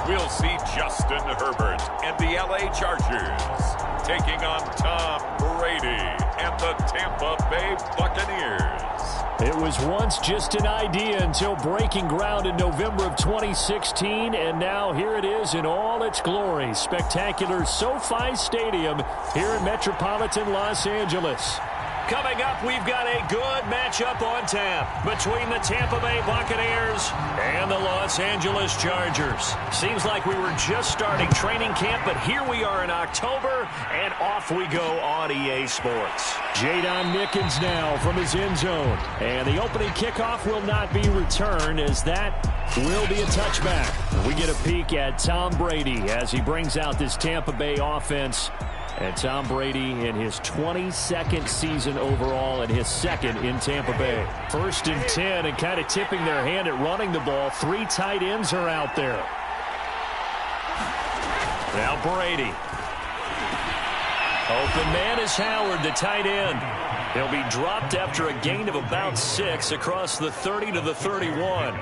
we'll see Justin Herbert and the LA Chargers taking on Tom Brady and the Tampa Bay Buccaneers. It was once just an idea until breaking ground in November of 2016, and now here it is in all its glory. Spectacular SoFi Stadium here in metropolitan Los Angeles. Coming up, we've got a good matchup on tap between the Tampa Bay Buccaneers and the Los Angeles Chargers. Seems like we were just starting training camp, but here we are in October, and off we go on EA Sports. Jadon Nickens now from his end zone, and the opening kickoff will not be returned, as that will be a touchback. We get a peek at Tom Brady as he brings out this Tampa Bay offense. And Tom Brady in his 22nd season overall and his second in Tampa Bay. 1st and 10, and kind of tipping their hand at running the ball. 3 tight ends are out there. Now Brady. Open man is Howard, the tight end. He'll be dropped after a gain of about 6 across the 30 to the 31.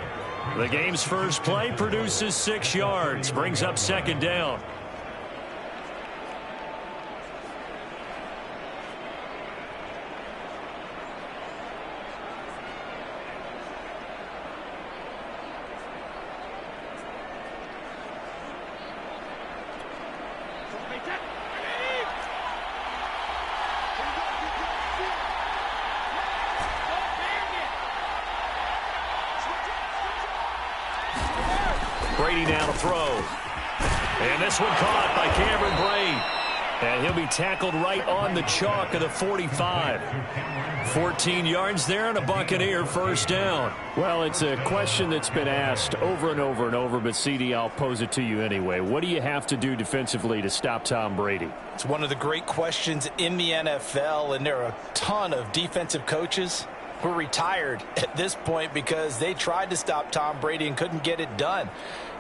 The game's first play produces 6 yards, brings up 2nd down. Brady now to throw. And this one caught by Cameron Brate. And he'll be tackled right on the chalk of the 45. 14 yards there and a Buccaneer first down. Well, it's a question that's been asked over and over and over, but CD, I'll pose it to you anyway. What do you have to do defensively to stop Tom Brady? It's one of the great questions in the NFL, and there are a ton of defensive coaches who are retired at this point because they tried to stop Tom Brady and couldn't get it done.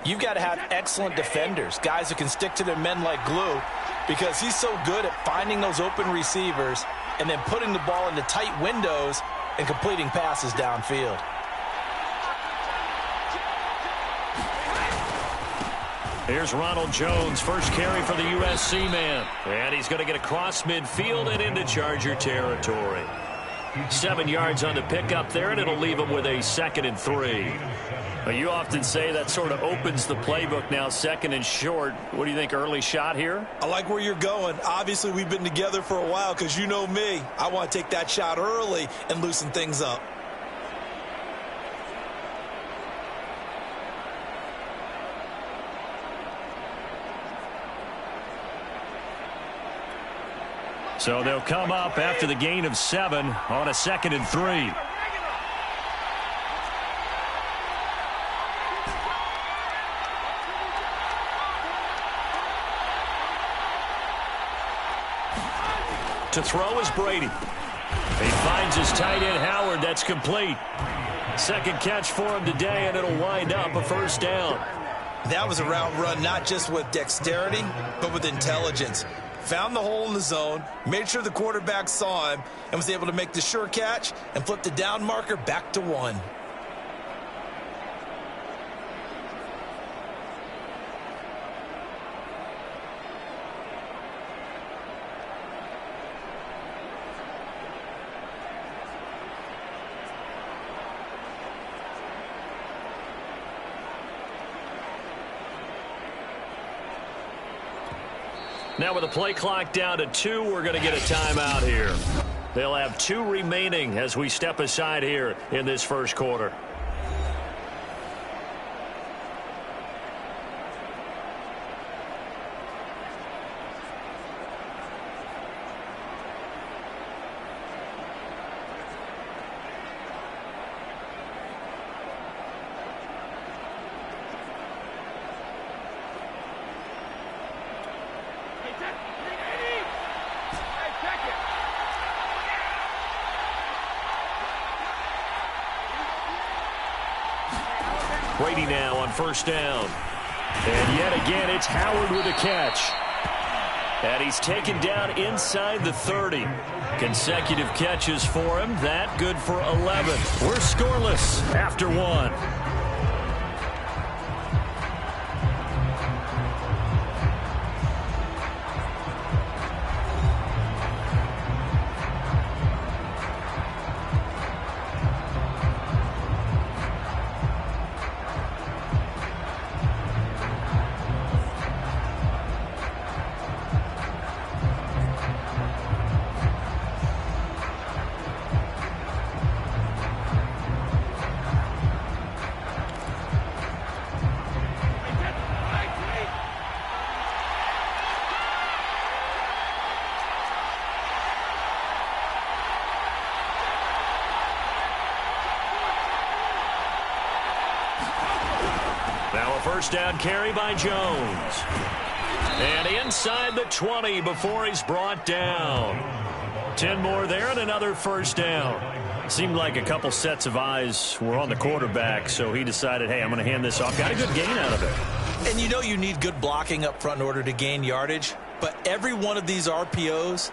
You've got to have excellent defenders, guys who can stick to their men like glue, because he's so good at finding those open receivers and then putting the ball into tight windows and completing passes downfield. Here's Ronald Jones, first carry for the USC man. And he's going to get across midfield and into Charger territory. 7 yards on the pickup there, and it'll leave him with a 2nd and 3. But you often say that sort of opens the playbook now, 2nd and short. What do you think, early shot here? I like where you're going. Obviously, we've been together for a while because you know me. I want to take that shot early and loosen things up. So they'll come up after the gain of 7 on a 2nd and 3. To throw is Brady. He finds his tight end Howard. That's complete. 2nd catch for him today, and it'll wind up a first down. That was a route run not just with dexterity, but with intelligence. Found the hole in the zone, made sure the quarterback saw him, and was able to make the sure catch and flip the down marker back to 1. Now with the play clock down to 2, we're going to get a timeout here. They'll have 2 remaining as we step aside here in this first quarter. Brady now on first down. And yet again, it's Howard with a catch. And he's taken down inside the 30. Consecutive catches for him. That good for 11. We're scoreless after 1. Now a first down carry by Jones. And inside the 20 before he's brought down. 10 more there and another first down. Seemed like a couple sets of eyes were on the quarterback, so he decided, hey, I'm going to hand this off. Got a good gain out of it. And you know you need good blocking up front in order to gain yardage, but every one of these RPOs,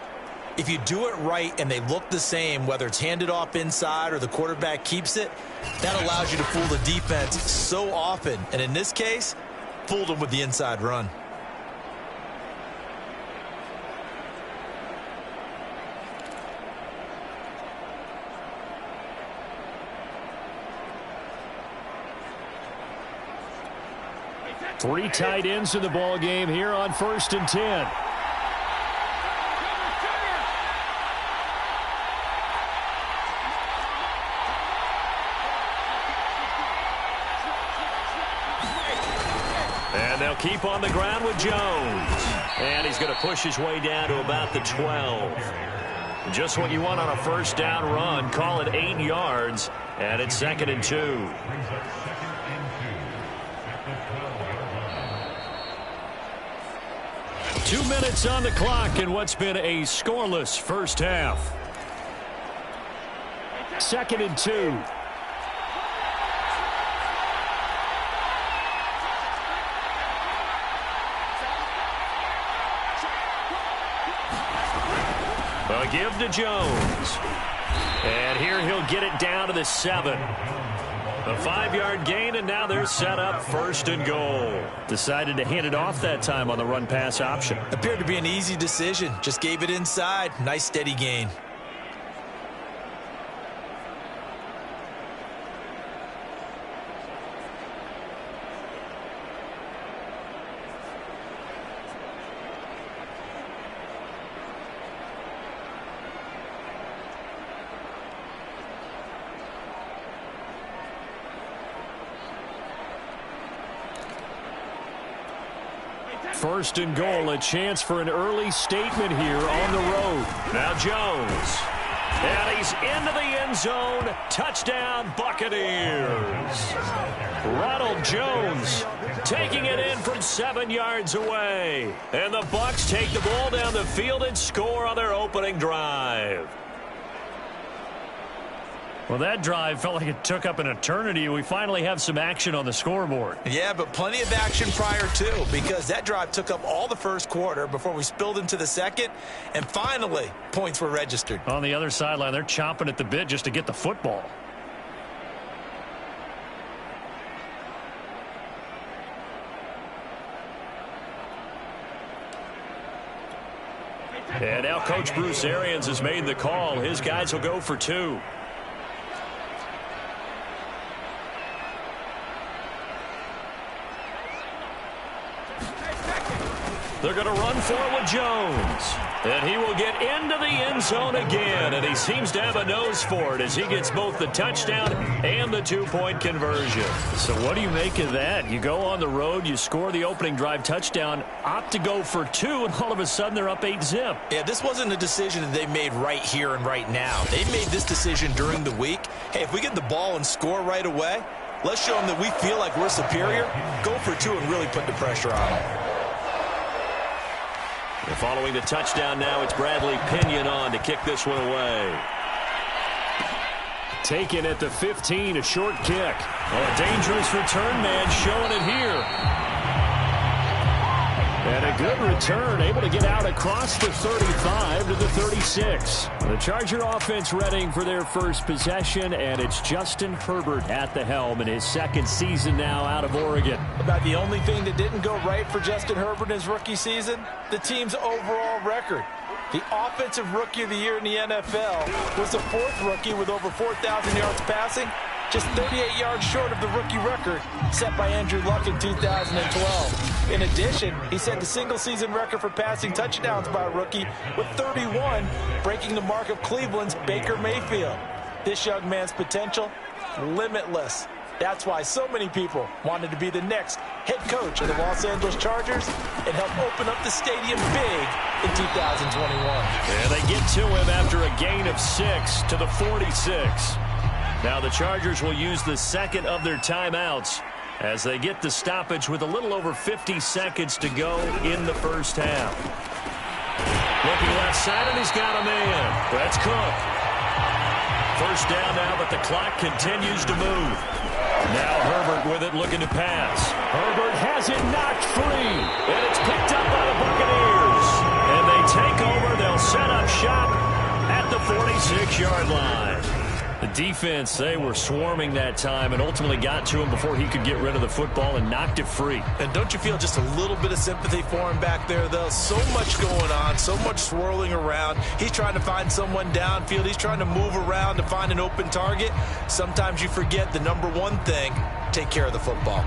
if you do it right and they look the same, whether it's handed off inside or the quarterback keeps it, that allows you to fool the defense so often. And in this case, fooled them with the inside run. Three tight ends in the ball game here on 1st and 10. And they'll keep on the ground with Jones. And he's going to push his way down to about the 12. Just what you want on a first down run. Call it 8 yards. And it's 2nd and 2. Two minutes on the clock in what's been a scoreless first half. 2nd and 2. A give to Jones. And here he'll get it down to the 7. A 5-yard gain, and now they're set up 1st and goal. Decided to hand it off that time on the run-pass option. Appeared to be an easy decision. Just gave it inside. Nice steady gain. First and goal, a chance for an early statement here on the road. Now Jones. And he's into the end zone. Touchdown, Buccaneers. Ronald Jones taking it in from 7 yards away. And the Bucs take the ball down the field and score on their opening drive. Well, that drive felt like it took up an eternity. We finally have some action on the scoreboard. Yeah, but plenty of action prior to, because that drive took up all the first quarter before we spilled into the second, and finally, points were registered. On the other sideline, they're chomping at the bit just to get the football. And now Coach Bruce Arians has made the call. His guys will go for 2. They're going to run for it with Jones. And he will get into the end zone again. And he seems to have a nose for it as he gets both the touchdown and the 2-point conversion. So what do you make of that? You go on the road, you score the opening drive touchdown, opt to go for 2, and all of a sudden they're up 8-zip. Yeah, this wasn't a decision that they made right here and right now. They made this decision during the week. Hey, if we get the ball and score right away, let's show them that we feel like we're superior. Go for 2 and really put the pressure on them. And following the touchdown now, it's Bradley Pinion on to kick this one away. Taken at the 15, a short kick. Oh, a dangerous return man showing it here. And a good return, able to get out across the 35 to the 36. The Charger offense readying for their first possession, and it's Justin Herbert at the helm in his 2nd season now out of Oregon. About the only thing that didn't go right for Justin Herbert in his rookie season, the team's overall record. The offensive rookie of the year in the NFL was the 4th rookie with over 4,000 yards passing, just 38 yards short of the rookie record set by Andrew Luck in 2012. In addition, he set the single-season record for passing touchdowns by a rookie with 31, breaking the mark of Cleveland's Baker Mayfield. This young man's potential, limitless. That's why so many people wanted to be the next head coach of the Los Angeles Chargers and help open up the stadium big in 2021. And they get to him after a gain of 6 to the 46. Now the Chargers will use the 2nd of their timeouts as they get the stoppage with a little over 50 seconds to go in the first half. Looking left side, and he's got a man. That's Cook. First down now, but the clock continues to move. Now Herbert with it, looking to pass. Herbert has it knocked free, and it's picked up by the Buccaneers. And they take over. They'll set up shop at the 46-yard line. The defense, they were swarming that time and ultimately got to him before he could get rid of the football and knocked it free. And don't you feel just a little bit of sympathy for him back there, though? So much going on, so much swirling around. He's trying to find someone downfield. He's trying to move around to find an open target. Sometimes you forget the number one thing, take care of the football.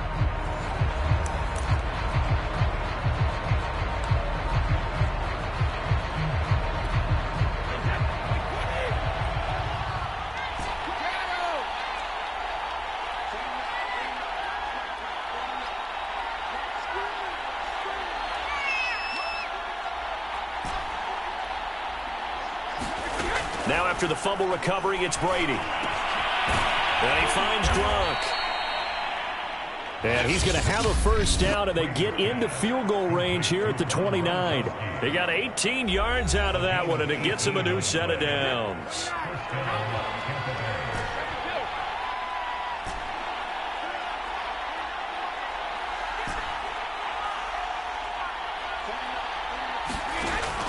Now after the fumble recovery, it's Brady. And he finds Gronk. And he's going to have a first down, and they get into field goal range here at the 29. They got 18 yards out of that one, and it gets them a new set of downs.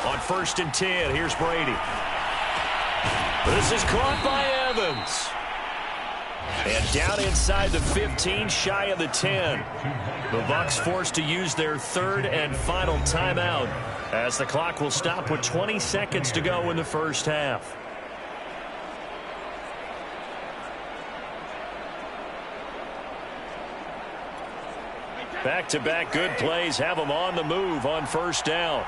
On 1st and 10, here's Brady. This is caught by Evans. And down inside the 15, shy of the 10. The Bucs forced to use their third and final timeout as the clock will stop with 20 seconds to go in the first half. Back-to-back good plays have them on the move on first down.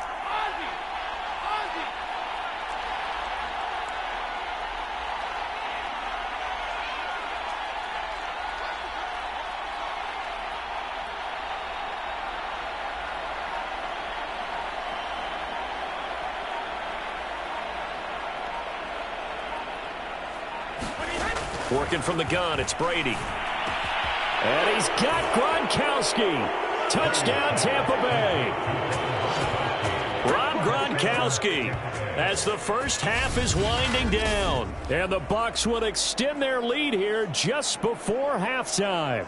Working from the gun, it's Brady. And he's got Gronkowski. Touchdown, Tampa Bay. Rob Gronkowski as the first half is winding down. And the Bucs will extend their lead here just before halftime.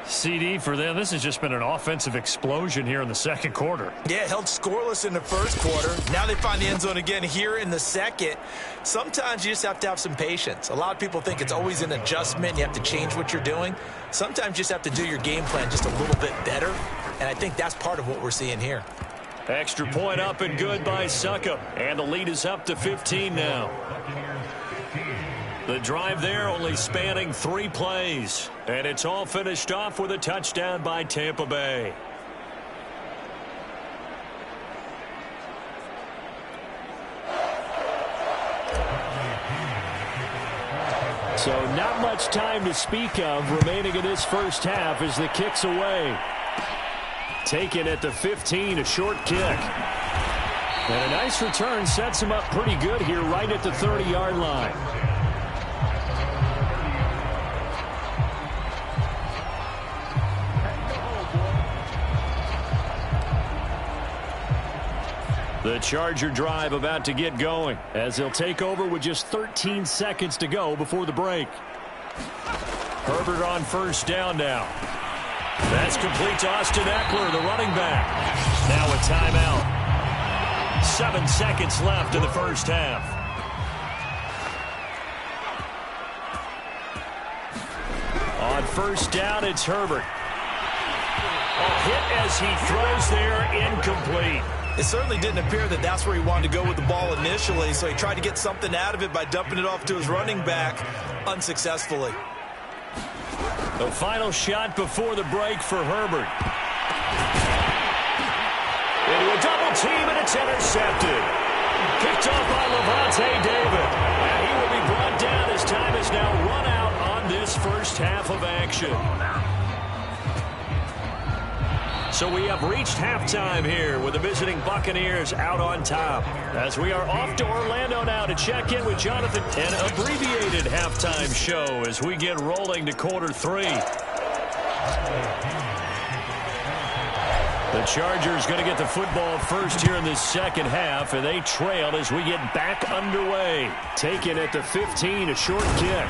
CD for them, this has just been an offensive explosion here in the second quarter. Yeah, held scoreless in the first quarter. Now they find the end zone again here in the second. Sometimes you just have to have some patience. A lot of people think it's always an adjustment. You have to change what you're doing. Sometimes you just have to do your game plan just a little bit better. And I think that's part of what we're seeing here. Extra point up and good by Succop. And the lead is up to 15 now. The drive there only spanning 3 plays. And it's all finished off with a touchdown by Tampa Bay. So not much time to speak of remaining in this first half as the kick's away. Taken at the 15, a short kick. And a nice return sets him up pretty good here right at the 30-yard line. The Charger drive about to get going as they'll take over with just 13 seconds to go before the break. Herbert on first down now. That's complete to Austin Eckler, the running back. Now a timeout. 7 seconds left in the first half. On first down, it's Herbert. A hit as he throws there, incomplete. It certainly didn't appear that that's where he wanted to go with the ball initially, so he tried to get something out of it by dumping it off to his running back unsuccessfully. The final shot before the break for Herbert. Into a double team, and it's intercepted. Picked off by Levante David. And he will be brought down as time is now run out on this first half of action. So we have reached halftime here with the visiting Buccaneers out on top. As we are off to Orlando now to check in with Jonathan. An abbreviated halftime show as we get rolling to quarter 3. The Chargers going to get the football first here in the second half, and they trail as we get back underway. Taken at the 15, a short kick.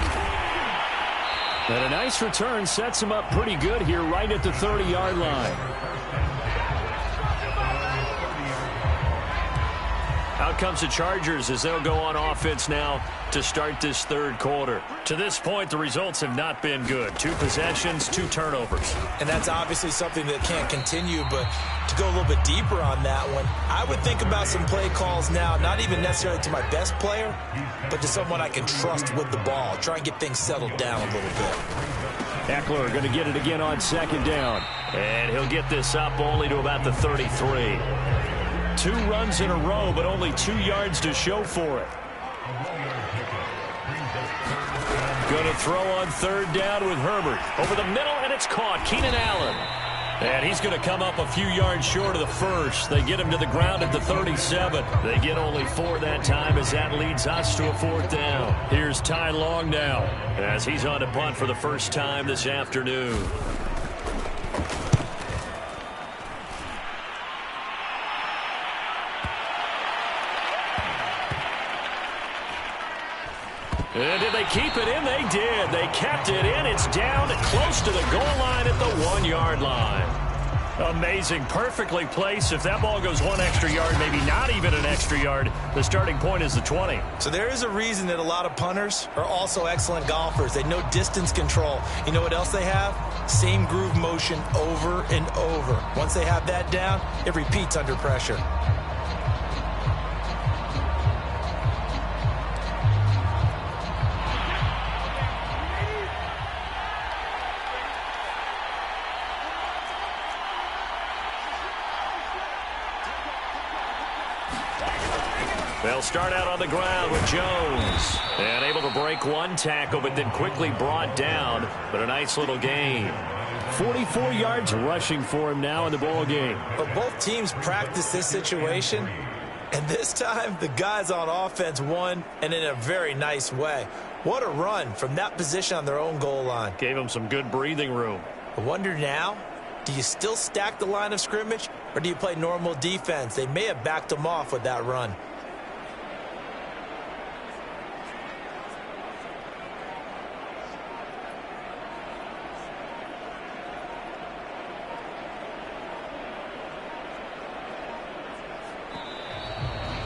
And a nice return sets him up pretty good here right at the 30-yard line. Out comes the Chargers as they'll go on offense now to start this third quarter. To this point, the results have not been good. 2 possessions, 2 turnovers. And that's obviously something that can't continue, but to go a little bit deeper on that one, I would think about some play calls now, not even necessarily to my best player, but to someone I can trust with the ball. Try and get things settled down a little bit. Eckler going to get it again on second down. And he'll get this up only to about the 33. 2 runs in a row, but only 2 yards to show for it. Going to throw on third down with Herbert. Over the middle, and it's caught. Keenan Allen. And he's going to come up a few yards short of the first. They get him to the ground at the 37. They get only 4 that time as that leads us to a 4th down. Here's Ty Long now as he's on to punt for the first time this afternoon. And did they keep it in? They did. They kept it in. It's down close to the goal line at the 1-yard line. Amazing. Perfectly placed. If that ball goes 1 extra yard, maybe not even an extra yard, the starting point is the 20. So there is a reason that a lot of punters are also excellent golfers. They know distance control. You know what else they have? Same groove motion over and over. Once they have that down, it repeats under pressure. They'll start out on the ground with Jones. And able to break 1 tackle, but then quickly brought down. But a nice little gain. 44 yards rushing for him now in the ball game. But both teams practice this situation. And this time, the guys on offense won, and in a very nice way. What a run from that position on their own goal line. Gave them some good breathing room. I wonder now, do you still stack the line of scrimmage, or do you play normal defense? They may have backed them off with that run.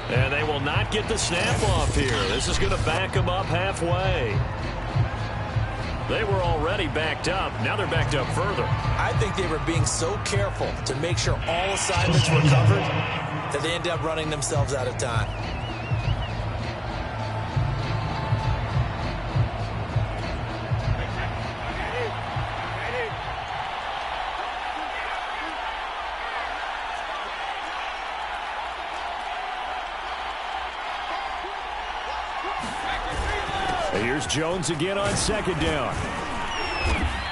And they will not get the snap off here. This is going to back them up halfway. They were already backed up. Now they're backed up further. I think they were being so careful to make sure all assignments were covered that they ended up running themselves out of time. Here's Jones again on second down.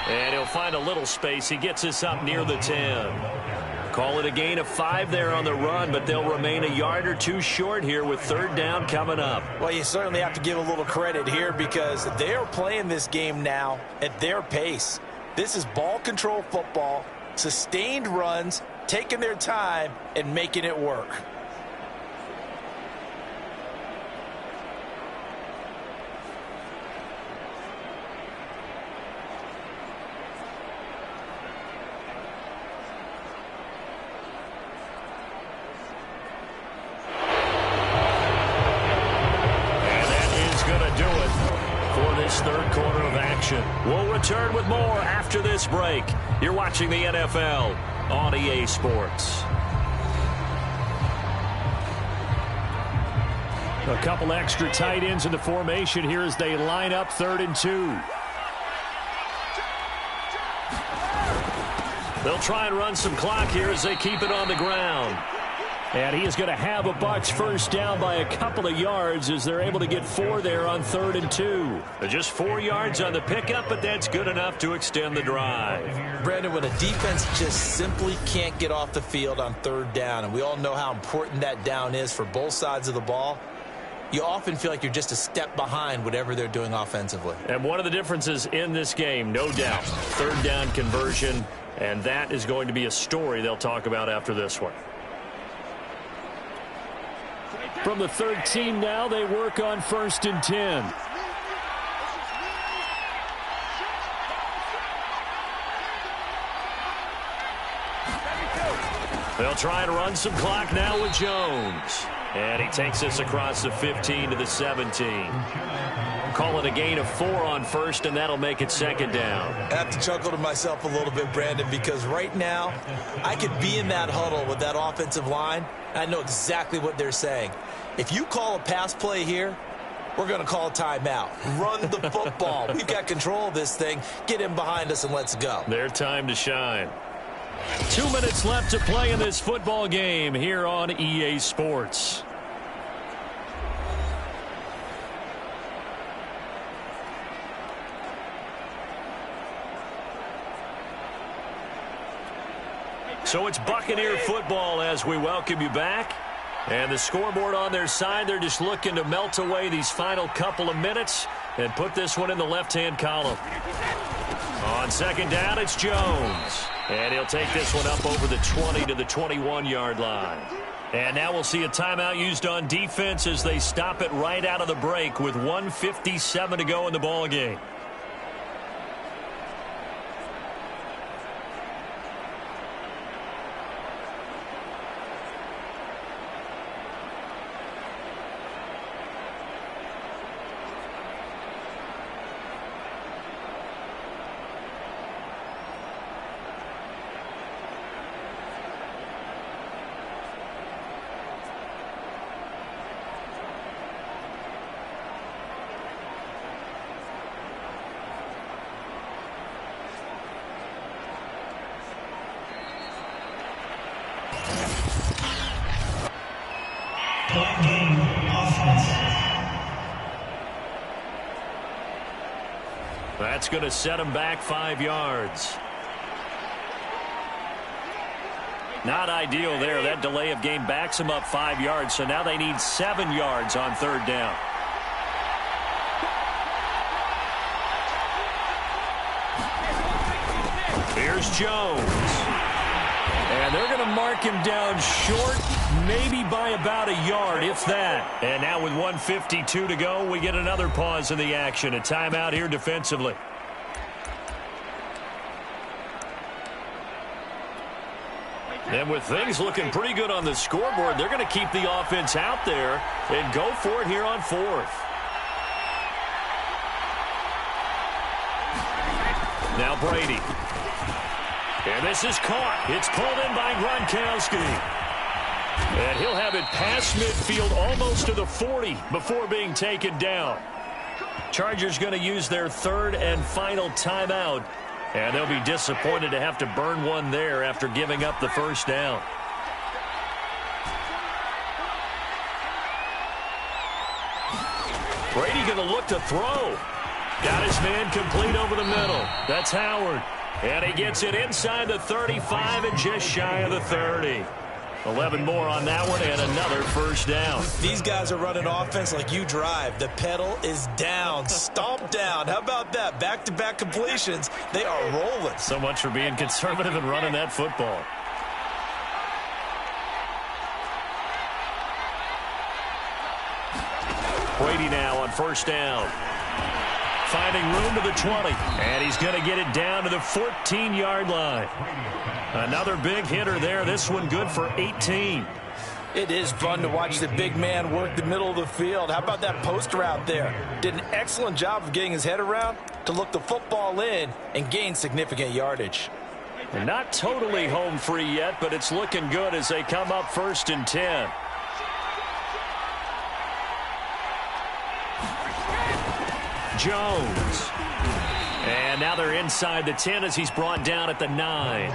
And he'll find a little space. He gets us up near the 10. Call it a gain of 5 there on the run, but they'll remain a yard or 2 short here with third down coming up. Well, you certainly have to give a little credit here because they're playing this game now at their pace. This is ball control football, sustained runs, taking their time and making it work. Third quarter of action. We'll return with more after this break. You're watching the NFL on EA Sports. A couple extra tight ends in the formation here as they line up 3rd and 2. They'll try and run some clock here as they keep it on the ground. And he is going to have a Bucs first down by a couple of yards as they're able to get 4 there on 3rd and 2. Just 4 yards on the pickup, but that's good enough to extend the drive. Brandon, when a defense just simply can't get off the field on 3rd down, and we all know how important that down is for both sides of the ball, you often feel like you're just a step behind whatever they're doing offensively. And one of the differences in this game, no doubt, 3rd down conversion, and that is going to be a story they'll talk about after this one. From the 13 now, they work on 1st and 10. They'll try and run some clock now with Jones. And he takes this across the 15 to the 17. Call it a gain of 4 on 1st, and that'll make it 2nd down. I have to chuckle to myself a little bit, Brandon, because right now I could be in that huddle with that offensive line. I know exactly what they're saying. If you call a pass play here, we're going to call a timeout. Run the football. We've got control of this thing. Get in behind us and let's go. Their time to shine. 2 minutes left to play in this football game here on EA Sports. So it's Buccaneer football as we welcome you back. And the scoreboard on their side, they're just looking to melt away these final couple of minutes and put this one in the left-hand column. On 2nd down, it's Jones. And he'll take this one up over the 20 to the 21-yard line. And now we'll see a timeout used on defense as they stop it right out of the break with 1:57 to go in the ball game. That's going to set him back 5 yards. Not ideal there. That delay of game backs him up 5 yards, so now they need 7 yards on 3rd down. Here's Jones. And they're going to mark him down short, maybe by about a yard, if that. And now with 1:52 to go, we get another pause in the action. A timeout here defensively. And with things looking pretty good on the scoreboard, they're going to keep the offense out there and go for it here on 4th. Now Brady. And this is caught. It's pulled in by Gronkowski. And he'll have it past midfield almost to the 40 before being taken down. Chargers going to use their 3rd and final timeout. And they'll be disappointed to have to burn one there after giving up the 1st down. Brady going to look to throw. Got his man complete over the middle. That's Howard. And he gets it inside the 35 and just shy of the 30. 11 more on that one and another 1st down. These guys are running offense like you drive. The pedal is down, stomp down. How about that? Back-to-back completions. They are rolling. So much for being conservative and running that football. Brady now on 1st down. Finding room to the 20. And he's going to get it down to the 14-yard line. Another big hitter there. This one good for 18. It is fun to watch the big man work the middle of the field. How about that post route there? Did an excellent job of getting his head around to look the football in and gain significant yardage. They're not totally home free yet, but it's looking good as they come up 1st and 10. Jones. And now they're inside the 10 as he's brought down at the 9.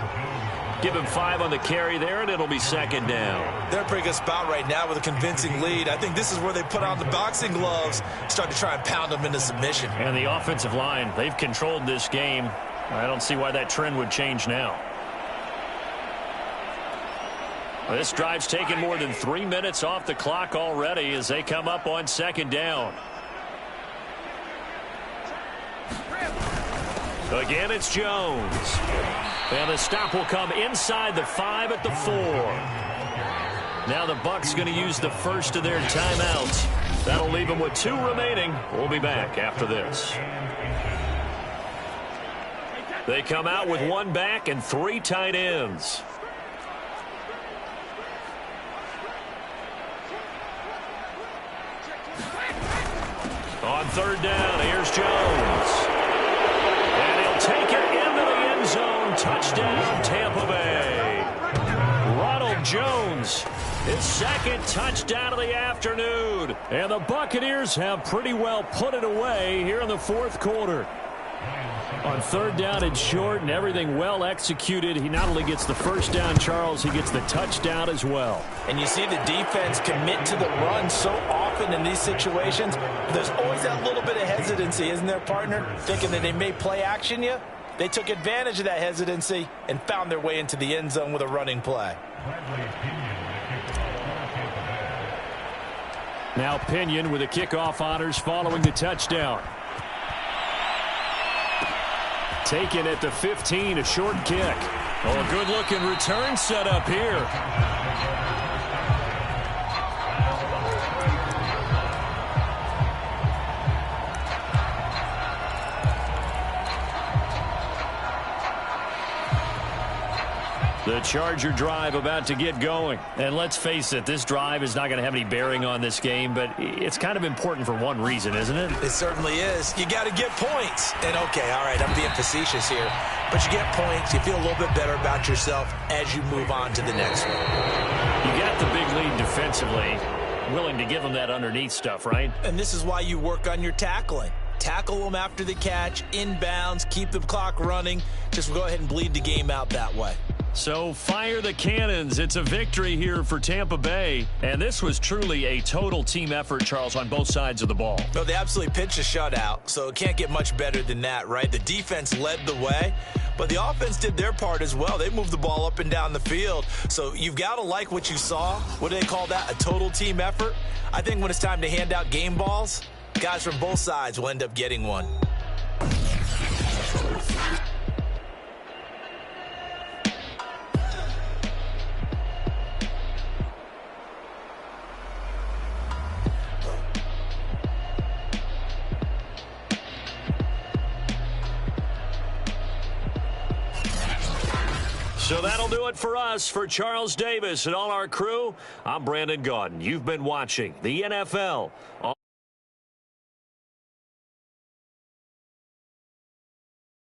Give him 5 on the carry there, and it'll be second down. They're in a pretty good spot right now with a convincing lead. I think this is where they put on the boxing gloves, start to try and pound them into submission. And the offensive line, they've controlled this game. I don't see why that trend would change now. This drive's taken more than 3 minutes off the clock already as they come up on second down. Again, it's Jones. And the stop will come inside the 5 at the 4. Now the Bucs going to use the first of their timeouts. That'll leave them with 2 remaining. We'll be back after this. They come out with 1 back and 3 tight ends. On third down, here's Jones. And he'll take it into the end zone. Touchdown, Tampa Bay. Ronald Jones, his second touchdown of the afternoon. And the Buccaneers have pretty well put it away here in the fourth quarter. On third down and short and everything well executed, he not only gets the first down, Charles, he gets the touchdown as well. And you see the defense commit to the run so often in these situations. There's always that little bit of hesitancy, isn't there, partner? Thinking that they may play action you. They took advantage of that hesitancy and found their way into the end zone with a running play. Now Pinion with the kickoff honors following the touchdown. Taken at the 15, a short kick. Oh, a good-looking return set up here. The Charger drive about to get going. And let's face it, this drive is not going to have any bearing on this game, but it's kind of important for one reason, isn't it? It certainly is. You got to get points. And, okay, all right, I'm being facetious here. But you get points, you feel a little bit better about yourself as you move on to the next one. You got the big lead defensively. Willing to give them that underneath stuff, right? And this is why you work on your tackling. Tackle them after the catch, inbounds, keep the clock running. Just go ahead and bleed the game out that way. So fire the cannons. It's a victory here for Tampa Bay. And this was truly a total team effort, Charles, on both sides of the ball. No, they absolutely pitched a shutout, so it can't get much better than that, right? The defense led the way, but the offense did their part as well. They moved the ball up and down the field. So you've got to like what you saw. What do they call that? A total team effort? I think when it's time to hand out game balls, guys from both sides will end up getting one. So that'll do it for us. For Charles Davis and all our crew, I'm Brandon Gaudin. You've been watching the NFL.